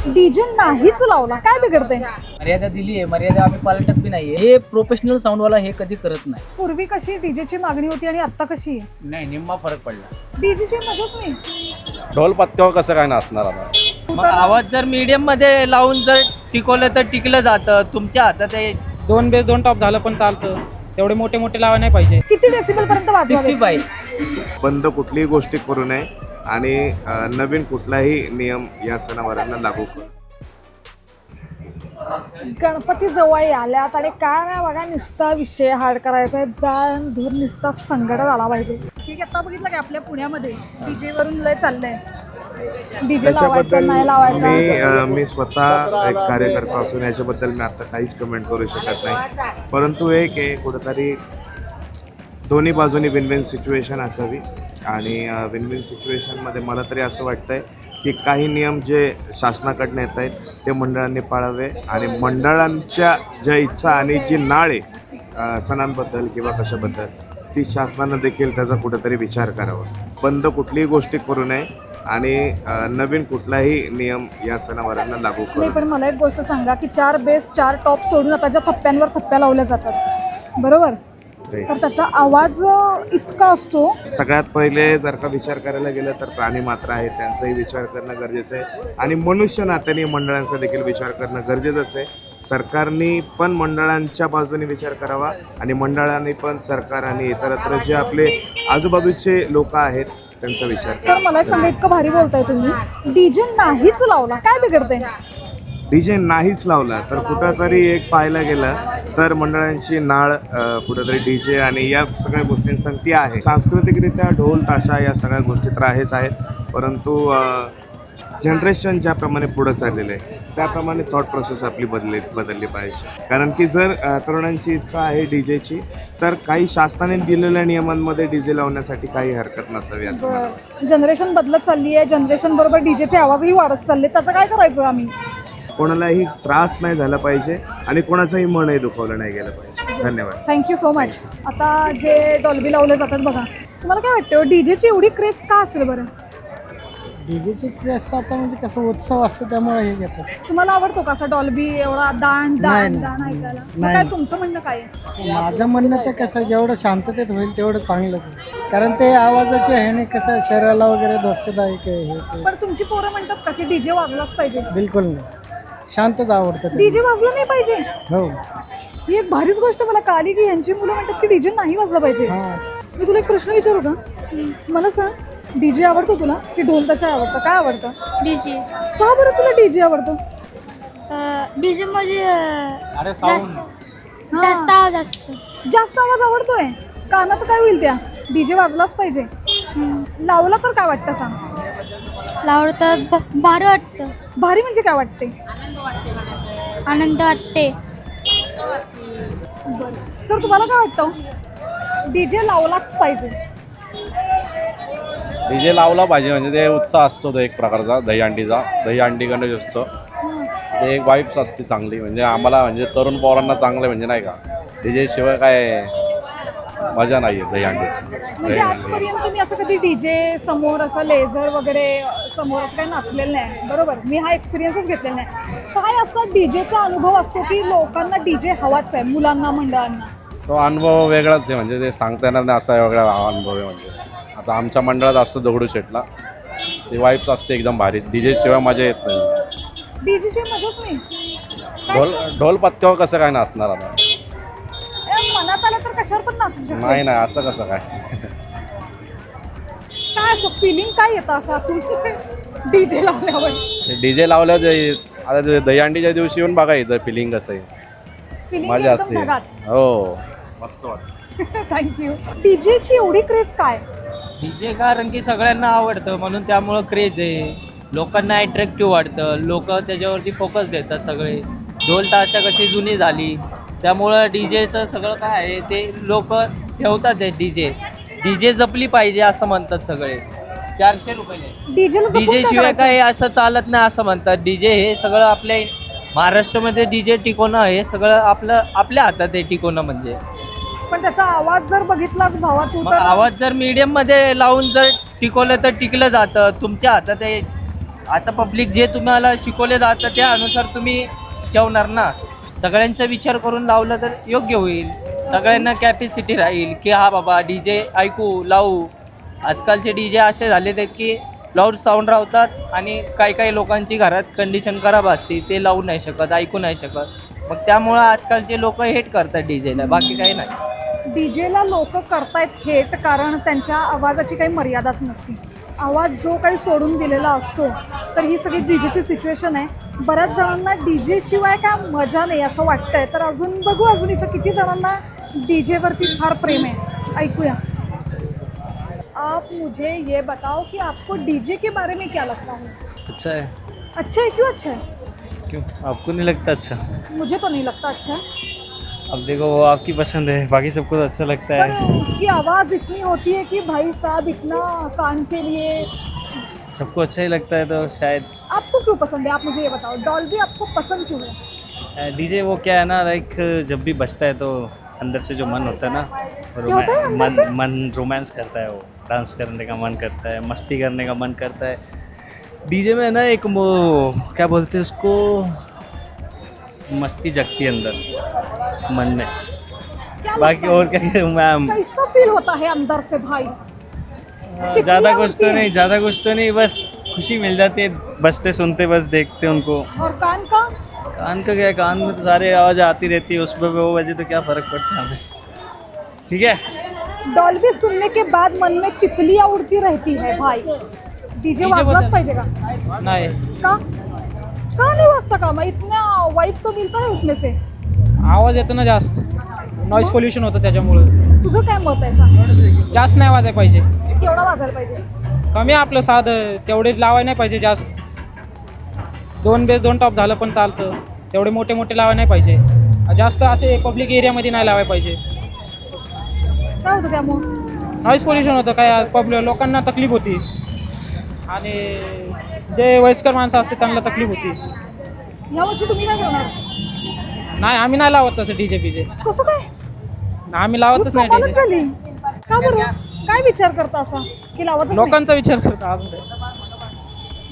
DJ नाहीच लावला, काय बिघडते? मर्यादा दिली आहे, मर्यादा आम्ही पालटत बी नाहीये. हे प्रोफेशनल साऊंडवाला हे कधी करत नाही. पूर्वी कशी डीजेची मागणी होती आणि आता कशी आहे? नाही, निम्मा फरक पडला. डीजे शिवाय मजाच नाही. ढोल पत्त्यावर कसं काय नाचणार आता? मग आवाज जर मीडियम मध्ये लावून जर टिकवलं तर टिकलं जातं. तुमच्या हातात आहे. 2 बेस 2 टॉप झालं पण चालतं. तेवढे मोठे मोठे लावा नाही पाहिजे. किती डेसिबल पर्यंत वाजवावे? 65. बंद कुठलीही गोष्टी करू नये आणि नवीन कुठलाही नियम या सणावारांना लागू करू. गणपती जवळ आल्यात आणि काय नाही बघा, नुसता विषय हार्ड करायचा आहे. जाण धूर नुसता संकट झाला पाहिजे. ठीक आहे, आता बघितलं की आपल्या पुण्यामध्ये डीजे वरून लय चाललंय. डीजे लावायचा नाही लावायचा. मी स्वतः एक कार्यकर्ता असून याच्याबद्दल मी आता काहीच कमेंट करू शकत नाही. परंतु एक आहे, कुठंतरी दोन्ही बाजूनी विन विन सिच्युएशन असावी आणि विन विन सिच्युएशनमध्ये मला तरी असं वाटतंय की काही नियम जे शासनाकडनं येत आहेत ते मंडळांनी पाळावे आणि मंडळांच्या ज्या इच्छा आणि जी नाळ आहे सणांबद्दल किंवा कशाबद्दल ती शासनानं देखील त्याचा कुठेतरी विचार करावा. बंद कुठलीही गोष्टी करू नये आणि नवीन कुठलाही नियम या सणावारांना लागू करू. नाही, पण मला एक गोष्ट सांगा की 4 बेस 4 टॉप सोडून आता ज्या थप्प्यांवर थप्प्या लावल्या जातात, बरोबर, तर त्याचा आवाज इतका असतो. सगळ्यात पहिले जर का विचार करायला गेलं तर प्राणी मात्र आहे, त्यांचाही विचार करणं गरजेचं आहे आणि मनुष्य नात्याने मंडळांचा देखील विचार करणं गरजेचंच आहे. सरकारने पण मंडळांच्या बाजूने विचार करावा आणि मंडळांनी पण सरकार आणि इतरत्र जे आपले आजूबाजूचे लोक आहेत त्यांचा विचार सर मला एक सांगा, इतकं भारी बोलताय तुम्ही, डीजे नाहीच लावला, काय बिघडते? डीजे नाहीच लावला तर कुठंतरी एक पाहायला गेलं तर मंडळांची नाळ कुठंतरी डीजे आणि या सगळ्या गोष्टींसंगती आहे. सांस्कृतिकरित्या ढोल ताशा या सगळ्या गोष्टी तर आहेच आहेत, परंतु जनरेशन ज्याप्रमाणे पुढं चाललेलं आहे त्याप्रमाणे थॉट प्रोसेस आपली बदलली पाहिजे. कारण की जर तरुणांची इच्छा आहे डीजेची तर काही शासनाने दिलेल्या नियमांमध्ये डीजे लावण्यासाठी काही हरकत नसावी असं मला वाटतं. जनरेशन बदलत चालली आहे, जनरेशन बरोबर डीजेचे आवाजही वाढत चालले, त्याचं काय करायचं आम्ही? कोणालाही त्रास नाही झाला पाहिजे आणि कोणाचंही मनही दुखवलं नाही गेलं पाहिजे. धन्यवाद. Thank you so much. आता जे डॉल्बी लावले जातात बघा, तुम्हाला काय वाटतं डीजेची एवढी क्रेज का असेल बरं? डीजेची क्रेज आता म्हणजे कसं उत्सव असतो त्यामुळे हे घेतात. तुम्हाला आवडतो का असा डॉल्बी एवढा दाण दाण दाण ऐकायला? मग काय तुमचं म्हणणं काय आहे? माझं म्हणणं ते कसं जेवढं शांततेत होईल तेवढं चांगलंच आहे. कारण ते आवाजाचे आहे नाही कसं शरीराला वगैरे धोकेदायक आहे हे ते. पण तुमची पोरं म्हणतात का की डीजे वाजलाच पाहिजे? बिलकुल नाही, शांतच आवडतं. डीजे वाजला नाही पाहिजे? हो. ही एक भारीच गोष्ट मला कळाली की ह्यांची मुलं म्हणतात की डीजे नाही वाजला पाहिजे. हां, मी तुला एक प्रश्न विचारू का? मला सांग, डीजे आवडतो तुला की ढोल ताशा आवडतं? काय आवडतं? डीजे. का बरं तुला डीजे आवडतो? डीजे मध्ये हां. जास्त आवाज असतो. जास्त आवाज आवडतोय? कानाचं काय होईल त्या? डीजे वाजलाच पाहिजे. लावला तर काय वाटतं सांग? लावलं तर भारी वाटतं. भारी म्हणजे काय वाटते? आनंद वाटते. सर तुम्हाला काय वाटतं? डीजे लावलाच पाहिजे? डीजे लावला पाहिजे म्हणजे ते उत्साह असतो तो एक प्रकारचा दहीहंडी गणेशोत्सव. ते एक वाईब्स असते चांगली म्हणजे आम्हाला म्हणजे तरुण पोरांना चांगलं म्हणजे नाही का डीजे शिवाय काय मजा नाही आहे दहीहंडी. म्हणजे आजपर्यंत तुम्ही असं कधी डीजे समोर असं लेझर वगैरे समोर असं काही नाचलेलं नाही, बरोबर? मी हा एक्सपिरियन्सच घेतलेला नाही. काय असा डीजेचा अनुभव असतो की लोकांना डीजे हवाच आहे, मुलांना मंडळांना? तो अनुभव वेगळाच आहे म्हणजे ते सांगता येणार नाही असा वेगळा अनुभव आहे. म्हणजे आता आमच्या मंडळात असतो दगडूशेठला ते वाईब्स असते एकदम भारी. डीजे शिवाय मजा येत नाही. डीजे शिवाय मजाच नाही. ढोल पत्त्यावर कसं काय नाचणार आता? मनात आलं तर कशावर पण नाचू शकतो. नाही असं कसं काय? काय असं फिलिंग काय येतं असं आतून डीजे लावल्यावर? डीजे लावल्यावर आता दहीहंडीच्या दिवशी येऊन बघा इथं फिलिंग कसं आहे, फिलिंग मजा एकदम असते. ढगात. हो मस्त वाटतं. थँक्यू. डीजेची एवढी क्रेज काय? डीजे कारण की सगळ्यांना आवडतं म्हणून त्यामुळं क्रेज आहे. लोकांना अट्रॅक्टिव्ह वाटतं, लोक त्याच्यावरती फोकस देतात सगळे. ढोल ताशा कशी जुनी झाली त्यामुळं डीजेचं सगळं काय आहे ते लोक ठेवतात. डीजे जपली पाहिजे असं म्हणतात सगळे. 400 रुपये डीजे शिवाय काय असं चालत नाही असं म्हणतात. डीजे हे सगळं आपल्या महाराष्ट्रामध्ये डीजे टिकवणं हे सगळं आपल्या हातात आहे टिकवणं म्हणजे. पण त्याचा आवाज जर बघितलास भावा तू मग तर आवाज जर मीडियम मध्ये लावून जर टिकवलं तर टिकलं जातं. तुमच्या हातात आहे. आता पब्लिक जे तुम्हाला शिकवले जातं त्यानुसार तुम्ही ठेवणार ना. सगळ्यांचा विचार करून लावलं तर योग्य होईल. सगळ्यांना कॅपॅसिटी राहील की हा बाबा डी जे ऐकू लावू. आजकालचे डी जे असे झालेत आहेत की लाऊड साऊंड राहतात आणि काही लोकांची घरात कंडिशन खराब असते, ते लावू नाही शकत, ऐकू नाही शकत. मग त्यामुळं आजकालचे लोक हेट करतात डी जेला, बाकी काही नाही. डीजेला लोक करतायत हेट कारण त्यांच्या आवाजाची काही मर्यादाच नसती. आवाज जो काही सोडून दिलेला असतो. तर ही सगळी डीजेची सिच्युएशन आहे. बऱ्याच जणांना डीजे शिवाय काय मजा नाही असं वाटतंय. तर अजून बघू अजून इथं किती जणांना डीजेवरती फार प्रेम आहे. ऐकूया. आप मुझे ये बताओ कि आपको डीजे के बारे में क्या लगता है? अच्छा है। अच्छा है, क्यों अच्छा है? क्यों आपको नहीं लगता अच्छा? मुझे तो नहीं लगता अच्छा है। अब देखो वो आपकी पसंद है, बाकी सबको तो अच्छा लगता है। पर उसकी आवाज़ इतनी होती है कि भाई साहब इतना कान के लिए। सबको अच्छा ही लगता है तो शायद आपको क्यों पसंद है, आप मुझे ये बताओ। डॉल्बी आपको पसंद क्यों है? डीजे वो क्या है ना, लाइक जब भी बजता है तो अंदर से जो मन होता है ना, क्या होता है अंदर से? मन रोमांस करता है, वो डांस करने का मन करता है, मस्ती करने का मन करता है। डीजे में ना एक वो क्या बोलते हैं उसको, मस्ती जगती है अंदर मन में। क्या बाकी लगता है? और क्या मैम, कैसा फील होता है अंदर से भाई? ज़्यादा कुछ होती तो है? नहीं, ज़्यादा कुछ तो नहीं, बस खुशी मिल जाती है बजते सुनते, बस देखते उनको। और कान का? कान का क्या है, कान में तो सारे आवाज़ आती रहती है, उसमें वो वजह तो क्या फ़र्क पड़ता है हमें। ठीक है। डॉल्बी सुनने के बाद मन में तितलियां उड़ती रहती है भाई। डीजे वाजलाच पाहिजे का? नाही, का नहीं वाजता का? मैं इतना वाइब तो मिलता है उसमें से। आवाज येतो ना जास्त, नॉईज पोल्युशन होतं त्याच्यामुळे. तुझं काय मत आहे सांग? जास्त नाही वाजायला पाहिजे, केवढा वाजायला पाहिजे? कमी आपलं साधं, तेवढे लावायला नाही पाहिजे जास्त. 2 बेस 2 टॉप झालं पण चालतं, तेवढे मोठे मोठे लावायला नाही पाहिजे. जास्त असे पब्लिक एरियामध्ये नाही लावायला पाहिजे. काय होतं त्यामुळं? नॉईज पोल्युशन होतं, काय पब्लिक लोकांना तकलीफ होती आणि जे वयस्कर माणसं असते त्यांना तकलीफ होती. यावर्षी तुम्ही काय करणार? नाही, आम्ही नाही लावत तसं डीजे बीजे, कसं काय? आम्ही लावतच नाही कमालच डीजे. झाली. का बरं? काय विचार करता असा की लावत लोकांचा विचार करतो अजून काय.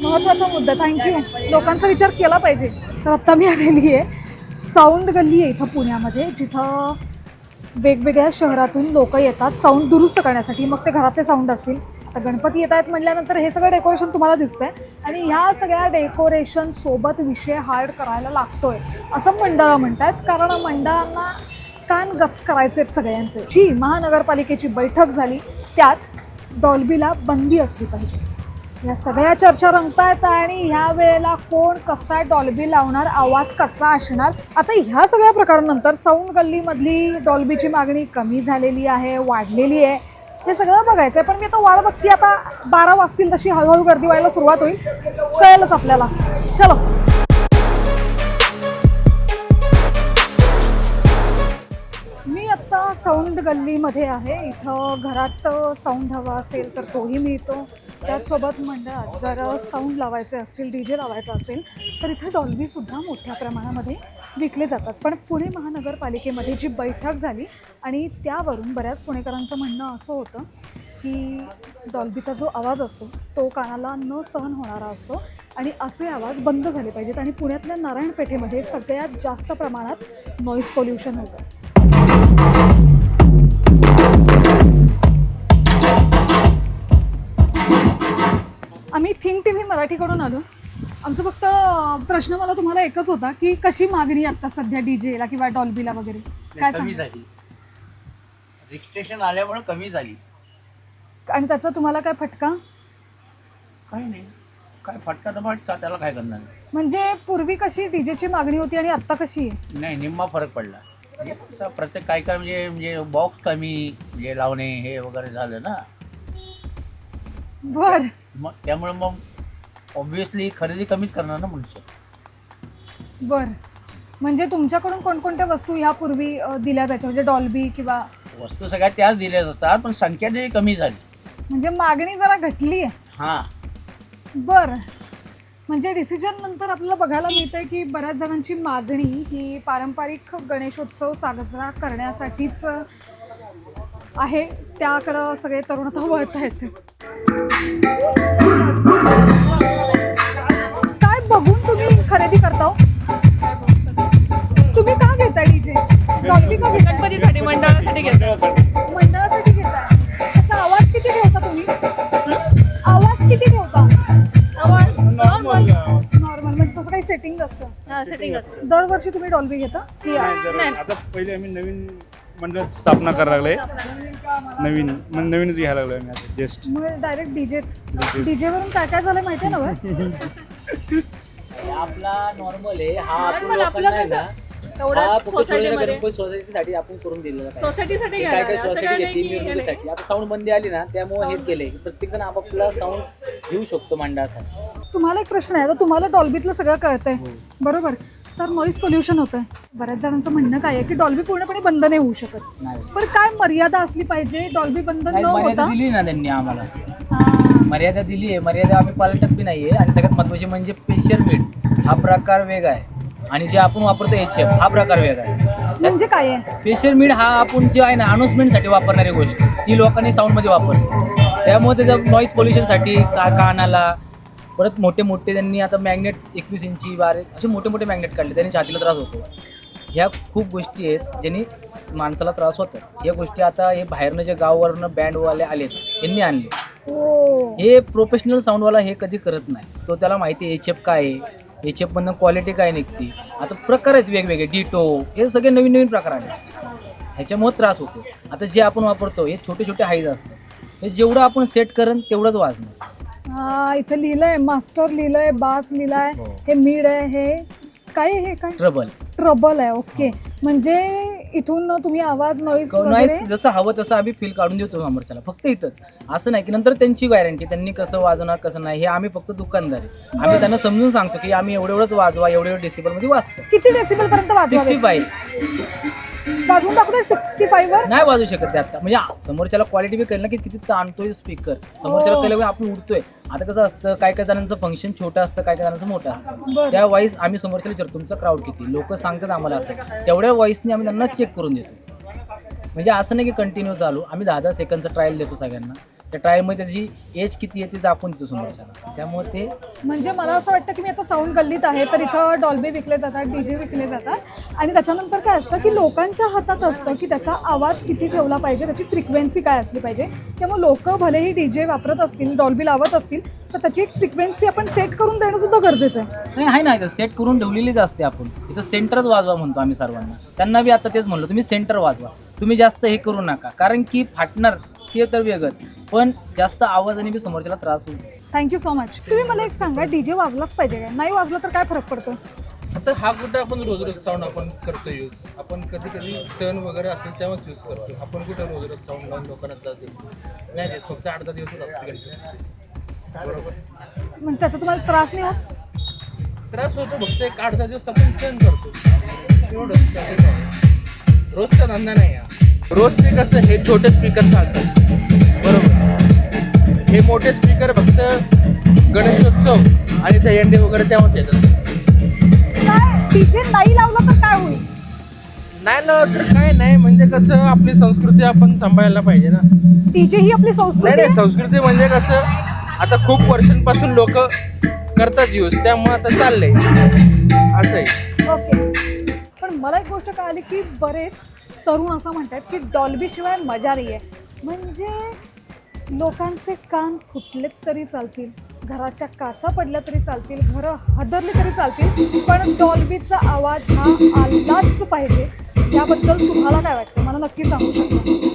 महत्त्वाचा मुद्दा. थँक्यू. लोकांचा विचार केला पाहिजे. तर आत्ता मी आलेली आहे साऊंड गल्ली आहे इथं पुण्यामध्ये, जिथं वेगवेगळ्या शहरातून लोक येतात साऊंड दुरुस्त करण्यासाठी. मग ते घरातले साऊंड असतील. आता गणपती येत आहेत म्हटल्यानंतर हे सगळं डेकोरेशन तुम्हाला दिसतंय आणि ह्या सगळ्या डेकोरेशनसोबत विषय हार्ड करायला लागतोय असं मंडळं म्हणतात. कारण मंडळांना कान गच करायचे आहेत सगळ्यांचे. जी महानगरपालिकेची बैठक झाली त्यात डॉल्बीला बंदी असली पाहिजे. या सगळ्या चर्चा रंगतायत आणि ह्या वेळेला कोण कसा डॉल्बी लावणार, आवाज कसा असणार. आता ह्या सगळ्या प्रकारानंतर साऊंड गल्लीमधली डॉल्बीची मागणी कमी झालेली आहे, वाढलेली आहे, हे सगळं बघायचं आहे. पण मी आता वाढ बघते. आता 12 वाजतील तशी हळूहळू गर्दी व्हायला सुरुवात होईल, कळेलच आपल्याला. चलो. मी आत्ता साऊंड गल्लीमध्ये आहे. इथं घरात साऊंड हवा असेल तर तोही मिळतो. त्याचसोबत मंडळात जर साऊंड लावायचे असतील, डी जे लावायचं असेल तर इथं डॉल्बीसुद्धा मोठ्या प्रमाणामध्ये विकले जातात. पण पुणे महानगरपालिकेमध्ये जी बैठक झाली आणि त्यावरून बऱ्याच पुणेकरांचं म्हणणं असं होतं की डॉल्बीचा जो आवाज असतो तो कानाला न सहन होणारा असतो आणि असे आवाज बंद झाले पाहिजेत. आणि पुण्यातल्या नारायणपेठेमध्ये सगळ्यात जास्त प्रमाणात नॉईज पोल्युशन होतं. आम्ही थिंक टी व्ही मराठीकडून आलो. आमचा फक्त प्रश्न मला तुम्हाला एकच होता की कशी मागणी आता सध्या डीजेला किंवा डॉल्बीला वगैरे काय कमी सांगा? झाली, रिस्ट्रिक्शन आल्यामुळे कमी झाली. आणि त्याचा तुम्हाला काय फटका? काही नाही, काय फटका तर फटका, त्याला काय करणार. म्हणजे पूर्वी कशी डीजेची मागणी होती आणि आत्ता कशी आहे? नाही, निम्मा फरक पडला. म्हणजे फक्त प्रत्येक काय काय म्हणजे बॉक्स कमी म्हणजे लावणे हे वगैरे झालं ना. बर. मग त्यामुळे मग ऑब्व्हियसली खरेदी कमीच करणार ना मनुष्य. बर. म्हणजे तुमच्याकडून कोणकोणत्या वस्तू ह्यापूर्वी दिल्या जायच्या, म्हणजे डॉल्बी किंवा वस्तू सगळ्या त्याच दिल्या जातात पण संख्या जी कमी झाली. म्हणजे मागणी जरा घटली आहे. हां. बर. म्हणजे डिसिजन नंतर आपल्याला बघायला मिळतंय की बऱ्याच जणांची मागणी ही पारंपरिक गणेशोत्सव साजरा करण्यासाठीच आहे. त्याकडं सगळे तरुण आता वळत आहेत. मंडळासाठी घेताय. त्याचा आवाज किती ठेवता तुम्ही? आवाज किती ठेवता? नॉर्मल म्हणजे तसं काही सेटिंग असतं? दरवर्षी तुम्ही डॉल्बी घेता की आता पहिले आम्ही नवीन मंडळ स्थापना करायला लागले, नवीनच घ्यायला लागलोय आम्ही आता जस्ट. मग डायरेक्ट डीजे वरून काय काय झालं माहितीये ना बरं? आपला नॉर्मल आहे हा. आपण लोकांना आहे ना हा फक्त सोसायटीसाठी आपण करून दिलेला आहे. सोसायटीसाठी काय काय सोसायटी घेतली मिरवणुकीसाठी. आता साऊंड बंदी आली ना त्यामुळे हेच केलंय प्रत्येक जण आपापला साऊंड घेऊ शकतो मंडळासाठी. तुम्हाला एक प्रश्न आहे, आता तुम्हाला डॉल्बीतलं सगळं कळतंय बरोबर, तर नॉईज पोल्युशन होतंय. बऱ्याच जणांचं म्हणणं काय आहे की डॉल्बी पूर्णपणे बंद नाही होऊ शकत, नाही. पण काय मर्यादा असली पाहिजे डॉल्बी बंद न मर्यादा होता? दिली ना त्यांनी आम्हाला, हा. मर्यादा दिली आहे. मर्यादा आम्ही पालटत बी नाहीये. आणि सगळ्यात महत्त्वाचे म्हणजे प्रेशर मीड हा प्रकार वेगळा आहे आणि जे आपण वापरतो HF हा प्रकार वेगळा आहे. म्हणजे काय आहे? प्रेशर मीड हा आपण जे आहे ना अनाउन्समेंटसाठी वापरणारी गोष्ट ती लोकांनी साऊंडमध्ये वापरते. त्यामुळे त्याचं नॉईज पोल्युशनसाठी कानाला परत मोठे त्यांनी आता मॅग्नेट 21 इंची 12 असे मोठे मॅग्नेट काढले, त्यांनी छातीला त्रास होतो. ह्या खूप गोष्टी आहेत ज्यांनी माणसाला त्रास होतो. या गोष्टी आता हे बाहेरनं जे गावावरनं बँडवाले आलेत यांनी आणले. हो. हे प्रोफेशनल साऊंडवाला हे कधी करत नाही. तो त्याला माहिती आहे HF काय आहे, HF मधनं क्वालिटी काय निघते. आता प्रकार आहेत वेगवेगळे, डिटो, हे सगळे नवीन प्रकार आले. ह्याच्यामुळे त्रास होतो. आता जे आपण वापरतो हे छोटे हाईज असतात, हे जेवढं आपण सेट करण तेवढंच वाजणार. हा, इथे लिहिलंय मास्टर, लिहिलंय बास, लिहिलंय हे मिड आहे, हे काय आहे, हे काय ट्रबल आहे. ओके, म्हणजे इथून तुम्ही आवाज नॉईज जसं हवं तसं आम्ही फील काढून देतो समोरच्याला. फक्त इथंच असं नाही की नंतर त्यांची गॅरंटी त्यांनी कसं वाजवणार कसं नाही हे आम्ही फक्त दुकानदार आहे. आम्ही त्यांना समजून सांगतो की आम्ही एवढंच वाजवा, एवढे डेसिबल मध्ये वाजतो. किती डेसिबल पर्यंत वाजवावे? 65 वाजवून दाखवतोय 65 वर नाही वाजू शकत ते आता. म्हणजे समोरच्याला क्वालिटी बी कळलं की किती ताणतोय स्पीकर, समोरच्याला कळलं आपण उडतोय. आता कसं असतं काय जणांचं फंक्शन छोटं असतं, काय जणांचं मोठं असतं. त्या वॉईस आम्ही समोरच्याला विचारतो तुमचा क्राऊड किती, लोक सांगतात आम्हाला असं, तेवढ्या वॉईसने आम्ही त्यांना चेक करून देतो. म्हणजे असं नाही की कंटिन्यू चालू, आम्ही 10 सेकंदचा ट्रायल देतो सगळ्यांना. त्या ट्रायलमध्ये त्याची एज किती आहे ते दाखवून देतो समोरच्याला. त्यामुळे ते म्हणजे मला असं वाटतं की मी आता साऊंड गल्लीत आहे तर इथं डॉल्बी विकले जातात, डीजे विकले जातात आणि त्याच्यानंतर काय असतं की लोकांच्या हातात असतं की त्याचा आवाज किती ठेवला पाहिजे, त्याची फ्रिक्वेन्सी काय असली पाहिजे. त्यामुळे लोक भलेही डीजे वापरत असतील, डॉल्बी लावत असतील, तर त्याची एक फ्रिक्वेन्सी आपण सेट करून देणं सुद्धा गरजेचं आहे. नाही सेट करून ठेवलेलीच असते. आपण इथं सेंटरच वाजवा म्हणतो आम्ही सर्वांना. त्यांना बी आता तेच म्हणलो, तुम्ही सेंटर वाजवा, तुम्ही जास्त हे करू नका, कारण की फाटणार ते तर वेगळंच, पण जास्त आवाजाने बी समोरच्याला त्रास होईल. Thank you so much. तुम्ही मला एक सांगा, डीजे वाजलाच पाहिजे काय? नाही वाजला तर काय फरक पडतो? आता हा कुठं आपण रोज साऊंड आपण करतो यूज, आपण कधी सण वगैरे असेल तेव्हाच यूज करतो. आपण कुठं रोज साऊंड लावून लोकांना त्रास देतो नाही देत. फक्त 8-10 दिवस बरोबर. मग त्याचा तुम्हाला त्रास नाही होत? त्रास होतो, फक्त एक 8-10 दिवस आपण सहन करतो एवढंच. रोजचा धंदा नाही हा. रोजचे कसं हे छोटे स्पीकर चालतात बरोबर, हे मोठे स्पीकर फक्त गणेशोत्सव आणि दहीहंडी वगैरे तेव्हाच येतात. काय डीजे नाही लावला तर काय होईल? नाही लावलं तर काय नाही, म्हणजे कसं आपली संस्कृती आपण सांभाळायला पाहिजे ना. डीजे ही आपली संस्कृती नाही संस्कृती म्हणजे कसं आता खूप वर्षांपासून लोक करतात यूज, त्यामुळे आता चाललंय असं आहे. ओके, पण मला एक गोष्ट कळाली की बरेच तरुण असं म्हणतात की डॉल्बी शिवाय मजा नाही आहे. म्हणजे लोकांचे कान फुटलेत तरी चालतील, घराच्या काचा पडल्या तरी चालतील, घरं हादरली तरी चालतील, पण डॉल्बीचा आवाज हा आलाच पाहिजे. याबद्दल तुम्हाला काय वाटतं मला नक्की सांगू शकता.